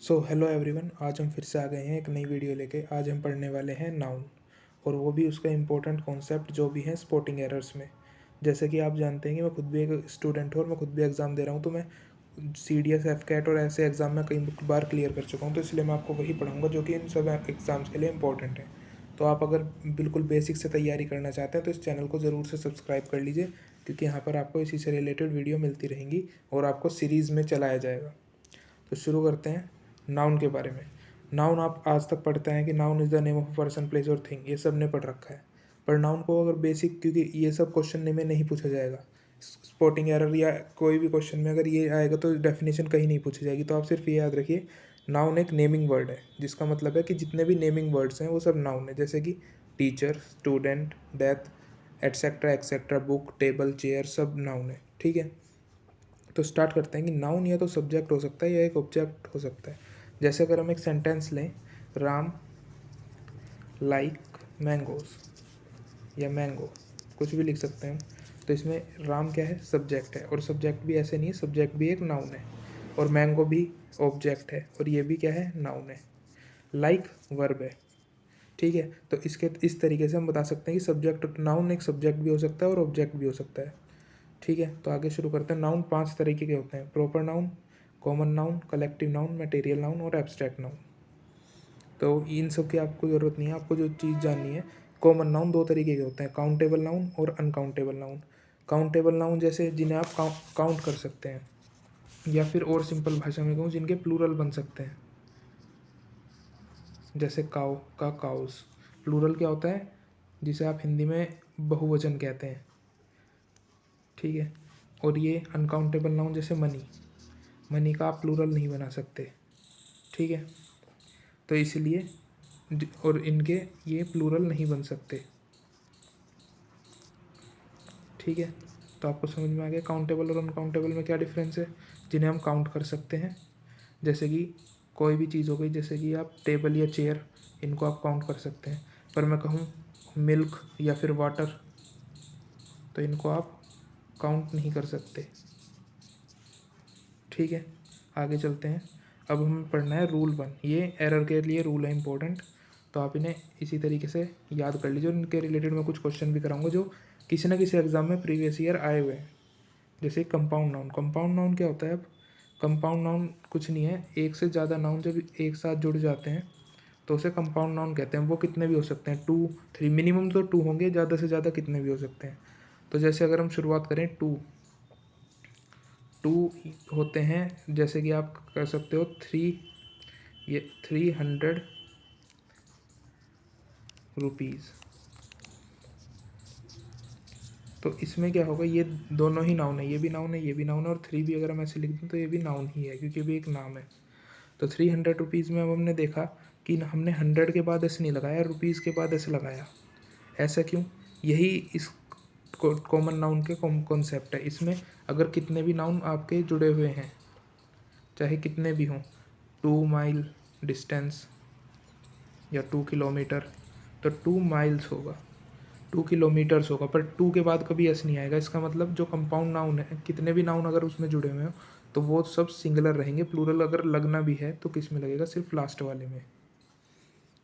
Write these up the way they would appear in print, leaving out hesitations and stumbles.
Hello everyone, आज हम फिर से आ गए हैं एक नई वीडियो लेके। आज हम पढ़ने वाले हैं नाउन, और वो भी उसका इम्पोर्टेंट कॉन्सेप्ट जो भी है स्पोर्टिंग एरर्स में। जैसे कि आप जानते हैं कि मैं खुद भी एक स्टूडेंट हूँ और मैं खुद भी एग्ज़ाम दे रहा हूँ, तो मैं CDS FCAT और ऐसे एग्ज़ाम में कई बार क्लियर कर चुका हूँ, तो इसलिए मैं आपको वही पढ़ाऊँगा जो कि इन सब एग्ज़ाम्स के लिए इंपॉर्टेंट है। तो आप अगर बिल्कुल बेसिक से तैयारी करना चाहते हैं तो इस चैनल को ज़रूर से सब्सक्राइब कर लीजिए, क्योंकि यहाँ पर आपको इसी से रिलेटेड वीडियो मिलती रहेंगी और आपको सीरीज़ में चलाया जाएगा। तो शुरू करते हैं नाउन के बारे में। नाउन आप आज तक पढ़ते हैं कि noun is the name of a person, place और थिंग, ये सब ने पढ़ रखा है। पर नाउन को अगर बेसिक, क्योंकि ये सब क्वेश्चन में नहीं पूछा जाएगा, स्पॉटिंग एरर या कोई भी क्वेश्चन में अगर ये आएगा तो डेफिनेशन कहीं नहीं पूछी जाएगी। तो आप सिर्फ ये याद रखिए, नाउन एक नेमिंग वर्ड है, जिसका मतलब है कि जितने भी नेमिंग वर्ड्स हैं वो सब नाउन है। जैसे कि teacher, student, death, etcetera etcetera, book, table, chair, सब नाउन है। ठीक है, तो स्टार्ट करते हैं कि नाउन या तो सब्जेक्ट हो सकता है या एक ऑब्जेक्ट हो सकता है। जैसे अगर हम एक सेंटेंस लें, राम लाइक मैंगोज या मैंगो, कुछ भी लिख सकते हैं हम। तो इसमें राम क्या है, सब्जेक्ट है, और सब्जेक्ट भी ऐसे नहीं है, सब्जेक्ट भी एक नाउन है, और मैंगो भी ऑब्जेक्ट है, और ये भी क्या है, नाउन है। लाइक वर्ब है। ठीक है, तो इसके इस तरीके से हम बता सकते हैं कि सब्जेक्ट, नाउन एक सब्जेक्ट भी हो सकता है और ऑब्जेक्ट भी हो सकता है। ठीक है, तो आगे शुरू करते हैं। नाउन 5 तरीके के होते हैं: proper noun, common noun, collective noun, material noun और एब्स्ट्रैक्ट नाउन। तो इन सब की आपको ज़रूरत नहीं है, आपको जो चीज़ जाननी है, कॉमन नाउन 2 तरीके के होते हैं: काउंटेबल नाउन और अनकाउंटेबल नाउन। काउंटेबल नाउन जैसे जिन्हें आप काउंट कर सकते हैं, या फिर और सिंपल भाषा में कहूँ, जिनके प्लूरल बन सकते हैं। जैसे काउ का काउस, प्लूरल क्या होता है, जिसे आप हिंदी में बहुवचन कहते हैं। ठीक है, और ये अनकाउंटेबल नाउन जैसे मनी, मनी का आप प्लूरल नहीं बना सकते। ठीक है, तो इसलिए और इनके ये प्लूरल नहीं बन सकते। ठीक है, तो आपको समझ में आ गया काउंटेबल और अनकाउंटेबल में क्या डिफरेंस है। जिन्हें हम काउंट कर सकते हैं, जैसे कि कोई भी चीज़ हो गई, जैसे कि आप टेबल या चेयर, इनको आप काउंट कर सकते हैं। पर मैं कहूँ मिल्क या फिर वाटर, तो इनको आप काउंट नहीं कर सकते। ठीक है, आगे चलते हैं। अब हमें पढ़ना है रूल 1। ये एरर के लिए रूल है इंपॉर्टेंट, तो आप इन्हें इसी तरीके से याद कर लीजिए। इनके रिलेटेड मैं कुछ क्वेश्चन भी कराऊंगा जो किसी ना किसी एग्जाम में प्रीवियस ईयर आए हुए हैं। जैसे कंपाउंड नाउन, कंपाउंड नाउन क्या होता है। अब कंपाउंड नाउन कुछ नहीं है, एक से ज़्यादा नाउन जब एक साथ जुड़ जाते हैं तो उसे कंपाउंड नाउन कहते हैं। वो कितने भी हो सकते हैं, 2 3, मिनिमम तो 2 होंगे, ज़्यादा से ज़्यादा कितने भी हो सकते हैं। तो जैसे अगर हम शुरुआत करें, टू होते हैं, जैसे कि आप कर सकते हो 3, ये 300 रुपीज़। तो इसमें क्या होगा, ये दोनों ही नाउन है, ये भी नाउन है, ये भी नाउन है, और 3 भी अगर हम ऐसे लिख दें तो ये भी नाउन ही है, क्योंकि ये भी एक नाम है। तो 300 रुपीज़ में अब हमने देखा कि हमने 100 के बाद ऐसे नहीं लगाया, रुपीज़ के बाद ऐसे लगाया। ऐसा क्यों, यही इस कॉमन नाउन के कॉन्सेप्ट है। इसमें अगर कितने भी नाउन आपके जुड़े हुए हैं, चाहे कितने भी हों, 2 माइल डिस्टेंस या 2 किलोमीटर, तो 2 माइल्स होगा, 2 किलोमीटर्स होगा, पर 2 के बाद कभी एस नहीं आएगा। इसका मतलब जो कंपाउंड नाउन है, कितने भी नाउन अगर उसमें जुड़े हुए हो तो वो सब सिंगुलर रहेंगे। प्लूरल अगर लगना भी है तो किस में लगेगा, सिर्फ लास्ट वाले में।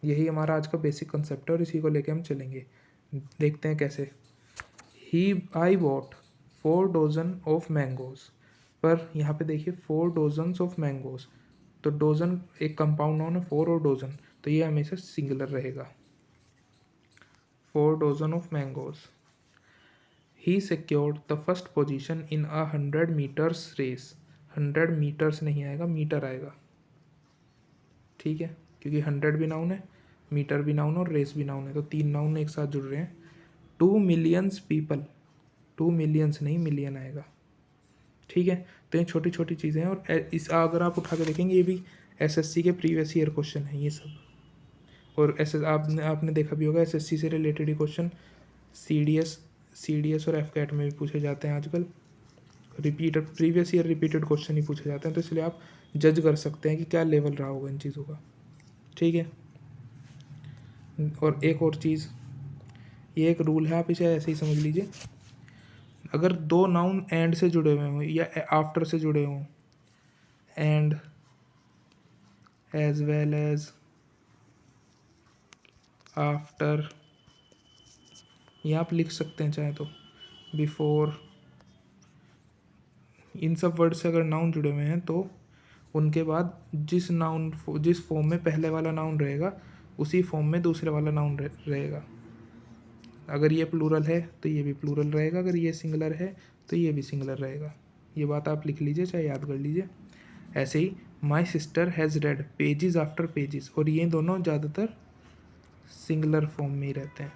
यही हमारा आज का बेसिक कंसेप्ट है और इसी को लेके हम चलेंगे। देखते हैं कैसे। ही आई वॉट 4 डजन ऑफ मैंगोज, पर यहाँ पे देखिए 4 डजन्स ऑफ मैंगोज, तो डोजन एक कंपाउंड नाउन है, 4 और डोजन, तो ये हमेशा सिंगुलर रहेगा। 4 dozen of mangoes. He secured the first position in 100 meters race. 100 meters नहीं आएगा, मीटर आएगा। ठीक है, क्योंकि 100 भी नाउन है, मीटर भी नाउन और रेस भी नाउन है, तो 3 नाउन एक साथ जुड़ रहे हैं। 2 मिलियंस पीपल, 2 मिलियंस नहीं, मिलियन आएगा। ठीक है, तो ये छोटी छोटी चीज़ें हैं, और इस अगर आप उठा के देखेंगे ये भी एसएससी के प्रीवियस ईयर क्वेश्चन है ये सब। और ऐसे आपने देखा भी होगा, एसएससी से रिलेटेड ही क्वेश्चन सीडीएस और एफकैट में भी पूछे जाते हैं आजकल। Repeated previous year repeated question ही पूछे जाते हैं, तो इसलिए आप जज कर सकते हैं कि क्या लेवल रहा होगा इन चीज़ों का। ठीक है, और एक और चीज़, ये एक रूल है, आप इसे ऐसे ही समझ लीजिए। अगर 2 नाउन एंड से जुड़े हुए हों या आफ्टर से जुड़े हों, and as well as after, ये आप लिख सकते हैं चाहे तो, बिफोर। इन सब वर्ड से अगर नाउन जुड़े हुए हैं तो उनके बाद जिस फॉर्म में पहले वाला नाउन रहेगा उसी फॉर्म में दूसरे वाला नाउन रहेगा। अगर ये प्लूरल है तो ये भी प्लूरल रहेगा, अगर ये सिंगुलर है तो ये भी सिंगुलर रहेगा। ये बात आप लिख लीजिए, चाहे याद कर लीजिए। ऐसे ही my sister has read pages after pages, और ये दोनों ज़्यादातर सिंगुलर फॉर्म में ही रहते हैं,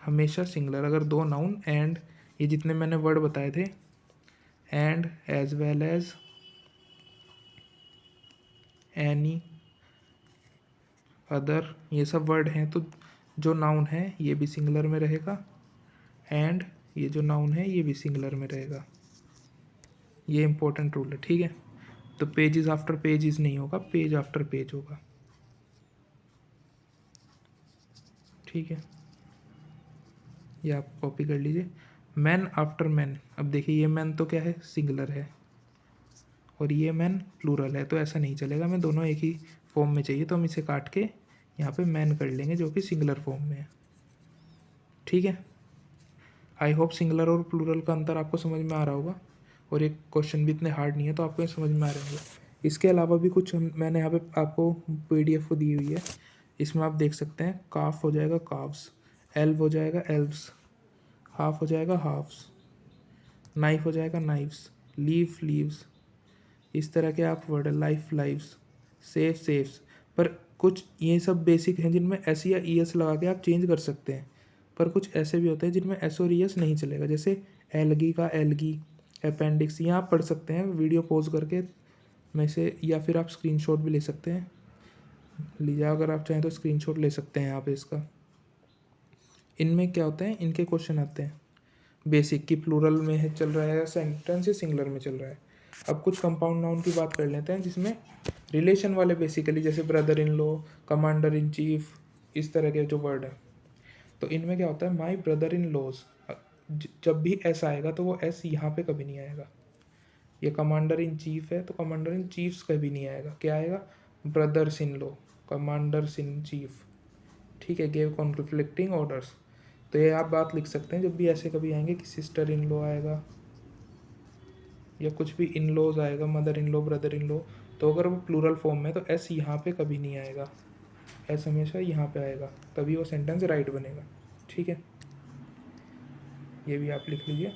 हमेशा सिंगुलर। अगर दो नाउन एंड, ये जितने मैंने वर्ड बताए थे, and, as well as, any, other, ये सब वर्ड हैं तो जो नाउन है ये भी सिंगुलर में रहेगा, एंड ये जो नाउन है ये भी सिंगुलर में रहेगा। ये इंपॉर्टेंट रूल है, ठीक है। तो पेजेस आफ्टर पेजेस नहीं होगा, पेज आफ्टर पेज होगा, ठीक है। ये आप कॉपी कर लीजिए। मैन आफ्टर मैन, अब देखिए ये मैन तो क्या है, सिंगुलर है, और ये मैन प्लूरल है, तो ऐसा नहीं चलेगा। हमें दोनों एक ही फॉर्म में चाहिए, तो हम इसे काट के यहाँ पे मैन कर लेंगे जो कि सिंगुलर फॉर्म में है, ठीक है। आई होप सिंगुलर और प्लूरल का अंतर आपको समझ में आ रहा होगा, और एक क्वेश्चन भी इतने हार्ड नहीं है, तो आपको ये समझ में आ रहे होंगे। इसके अलावा भी कुछ मैंने यहाँ पे आपको PDF दी हुई है, इसमें आप देख सकते हैं। काफ हो जाएगा काव्स, एल्व हो जाएगा एल्व्स, हाफ हो जाएगा हाफ्स, नाइफ हो जाएगा नाइफ्स, लीफ लीव्स, इस तरह के आप word, life lives, safe safes. पर कुछ ये सब बेसिक हैं जिनमें एस या ES लगा के आप चेंज कर सकते हैं, पर कुछ ऐसे भी होते हैं जिनमें एस और ES नहीं चलेगा, जैसे एलगी का एलगी, अपेंडिक्स। यहाँ आप पढ़ सकते हैं वीडियो पॉज करके में से, या फिर आप स्क्रीनशॉट भी ले सकते हैं, लीजिए अगर आप चाहें तो स्क्रीनशॉट ले सकते हैं यहाँ पे इसका। इनमें क्या होता है, इनके क्वेश्चन आते हैं बेसिक की, प्लूरल में है चल रहा है, सेंटेंस या सिंगुलर में चल रहा है। अब कुछ कंपाउंड नाउन की बात कर लेते हैं जिसमें रिलेशन वाले, बेसिकली जैसे brother in law, commander in chief, इस तरह के जो वर्ड हैं। तो इनमें क्या होता है, माई ब्रदर इन लॉज, जब भी एस आएगा तो वो एस यहाँ पे कभी नहीं आएगा। ये कमांडर इन चीफ है तो कमांडर इन चीफ्स कभी नहीं आएगा, क्या आएगा, brothers in law, commanders in chief, ठीक है। गेव कॉन्फ्लिक्टिंग ऑर्डर्स, तो ये आप बात लिख सकते हैं जब भी ऐसे कभी आएंगे कि सिस्टर इन लॉ आएगा या कुछ भी इन लॉज आएगा, mother in law, brother in law, तो अगर वो प्लूरल फॉर्म में तो एस यहाँ पे कभी नहीं आएगा, एस हमेशा यहाँ पे आएगा, तभी वो सेंटेंस राइट बनेगा, ठीक है। ये भी आप लिख लीजिए।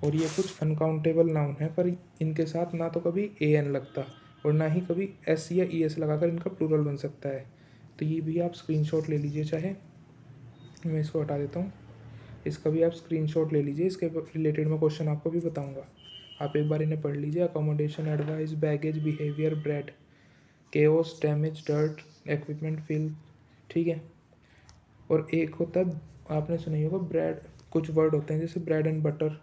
और ये कुछ अनकाउंटेबल नाउन है, पर इनके साथ ना तो कभी AN लगता और ना ही कभी S या ES लगाकर इनका प्लूरल बन सकता है। तो ये भी आप स्क्रीनशॉट ले लीजिए, चाहे मैं इसको हटा देता हूँ, इसका भी आप स्क्रीनशॉट ले लीजिए, इसके रिलेटेड मैं क्वेश्चन आपको भी बताऊंगा, आप एक बार इन्हें पढ़ लीजिए। Accommodation, advice, baggage, behaviour, bread, chaos, damage, dirt, equipment, fill, ठीक है। और एक होता है, आपने सुना ही होगा ब्रेड, कुछ वर्ड होते हैं जैसे ब्रेड एंड बटर,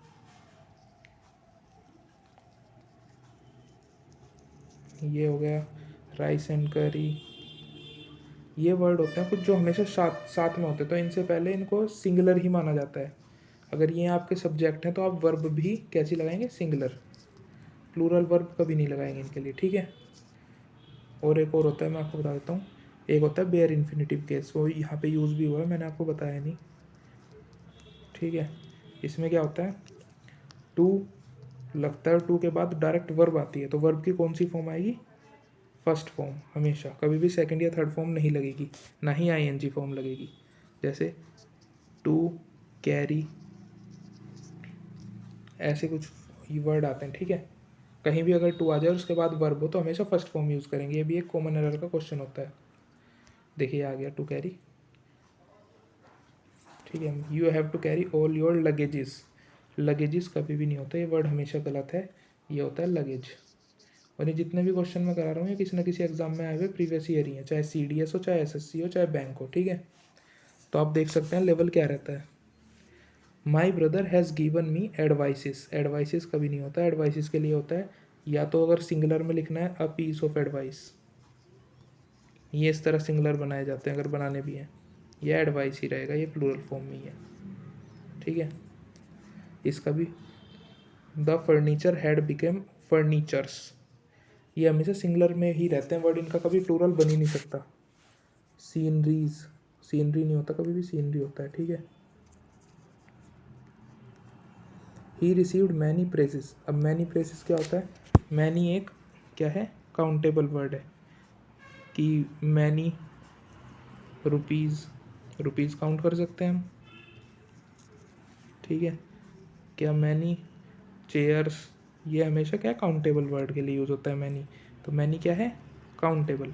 ये हो गया, राइस एंड करी, ये वर्ड होते हैं कुछ जो हमेशा साथ साथ में होते हैं, तो इनसे पहले इनको सिंगुलर ही माना जाता है। अगर ये आपके सब्जेक्ट हैं तो आप वर्ब भी कैसी लगाएंगे, सिंगुलर, प्लूरल वर्ब कभी नहीं लगाएंगे इनके लिए, ठीक है। और एक और होता है, मैं आपको बता देता हूँ, एक होता है बेयर इन्फिनिटिव केस, वो यहाँ पे यूज़ भी हुआ है, मैंने आपको बताया नहीं, ठीक है। इसमें क्या होता है, टू लगता है, टू के बाद डायरेक्ट वर्ब आती है, तो वर्ब की कौन सी फॉर्म आएगी, फर्स्ट फॉर्म, हमेशा, कभी भी सेकंड या थर्ड फॉर्म नहीं लगेगी, ना ही ING फॉर्म लगेगी। जैसे टू, कैरी, ऐसे कुछ वर्ड आते हैं, ठीक है। कहीं भी अगर टू आ जाए और उसके बाद वर्ब हो तो हमेशा फर्स्ट फॉर्म यूज़ करेंगे, ये भी एक कॉमन एरर का क्वेश्चन होता है। देखिए आ गया टू कैरी, ठीक है। You have to carry all your luggages, luggages कभी भी नहीं होता, ये वर्ड हमेशा गलत है, ये होता है लगेज। और ये जितने भी क्वेश्चन मैं करा रहा हूँ ये किसी न किसी एग्जाम में आए हुए प्रीवियस ईयर ही है, चाहे CDS हो, चाहे SSC हो, चाहे बैंक हो, ठीक है। तो आप देख सकते हैं लेवल क्या रहता है। My brother has given me advices, advices कभी नहीं होता, एडवाइसिस के लिए होता है, या तो अगर सिंगुलर में लिखना है अ पीस ऑफ एडवाइस, ये इस तरह सिंगुलर बनाए जाते हैं अगर बनाने भी हैं, यह एडवाइस ही रहेगा, ये प्लूरल फॉर्म में ही है, ठीक है। इसका भी the furniture had became furnitures. ये हमेशा सिंगुलर में ही रहते हैं वर्ड, इनका कभी प्लूरल बन ही नहीं सकता। सीनरीज, सीनरी नहीं होता कभी भी, सीनरी होता है, ठीक है। He received many praises. अब मैनी प्रेजेस क्या होता है? मैनी एक क्या है? काउंटेबल वर्ड है कि मैनी रुपीज़, रुपीज़ काउंट कर सकते हैं हम, ठीक है। क्या मैनी चेयर्स, ये हमेशा क्या काउंटेबल वर्ड के लिए यूज़ होता है मैनी। तो मैनी क्या है? काउंटेबल।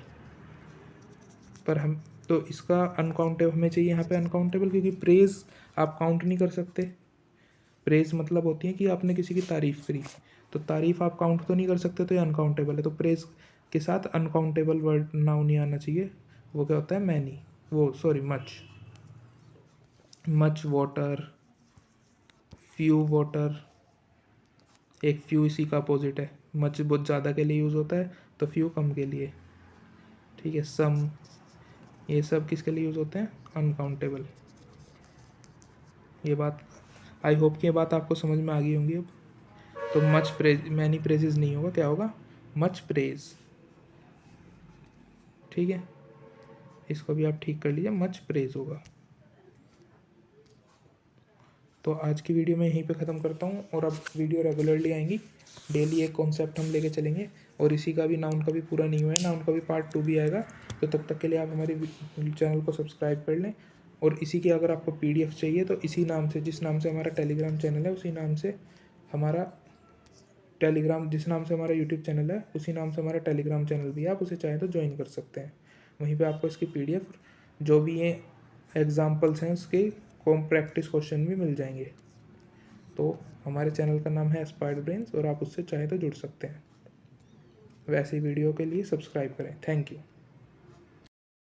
पर हम तो इसका अनकाउंटेबल हमें चाहिए यहाँ पे अनकाउंटेबल, क्योंकि प्रेज आप काउंट नहीं कर सकते। प्रेज मतलब होती है कि आपने किसी की तारीफ़ करी, तो तारीफ़ आप काउंट तो नहीं कर सकते, तो ये अनकाउंटेबल है। तो प्रेज के साथ अनकाउंटेबल वर्ड नाउन नहीं आना चाहिए, वो क्या होता है? मैनी, वो sorry much. Much water, few water, एक फ्यू इसी का अपोजिट है। मच बहुत ज़्यादा के लिए यूज़ होता है, तो फ्यू कम के लिए, ठीक है। सम, ये सब किसके लिए यूज़ होते हैं? अनकाउंटेबल। ये बात, आई होप कि ये बात आपको समझ में आ गई होंगी अब। तो मच प्रेज, मैनी प्रेजेस नहीं होगा, क्या होगा? मच प्रेज, ठीक है। इसको भी आप ठीक कर लीजिए, मच प्रेज होगा। तो आज की वीडियो मैं यहीं पे ख़त्म करता हूँ, और अब वीडियो रेगुलरली आएंगी, डेली एक कॉन्सेप्ट हम लेके चलेंगे। और इसी का भी, नाउन का भी पूरा नहीं हुआ है, नाउन का भी पार्ट 2 भी आएगा। तो तब तक के लिए आप हमारे चैनल को सब्सक्राइब कर लें। और इसी की अगर आपको PDF चाहिए तो इसी नाम से, जिस नाम से हमारा टेलीग्राम चैनल है उसी नाम से हमारा टेलीग्राम, जिस नाम से हमारा यूट्यूब चैनल है उसी नाम से हमारा टेलीग्राम चैनल भी है, आप उसे चाहें तो ज्वाइन कर सकते हैं। वहीं पे आपको इसकी PDF, जो भी ये एग्जाम्पल्स हैं उसके कॉम प्रैक्टिस क्वेश्चन भी मिल जाएंगे। तो हमारे चैनल का नाम है एस्पायर्ड ब्रेन्स, और आप उससे चाहे तो जुड़ सकते हैं। वैसे वीडियो के लिए सब्सक्राइब करें। Thank you.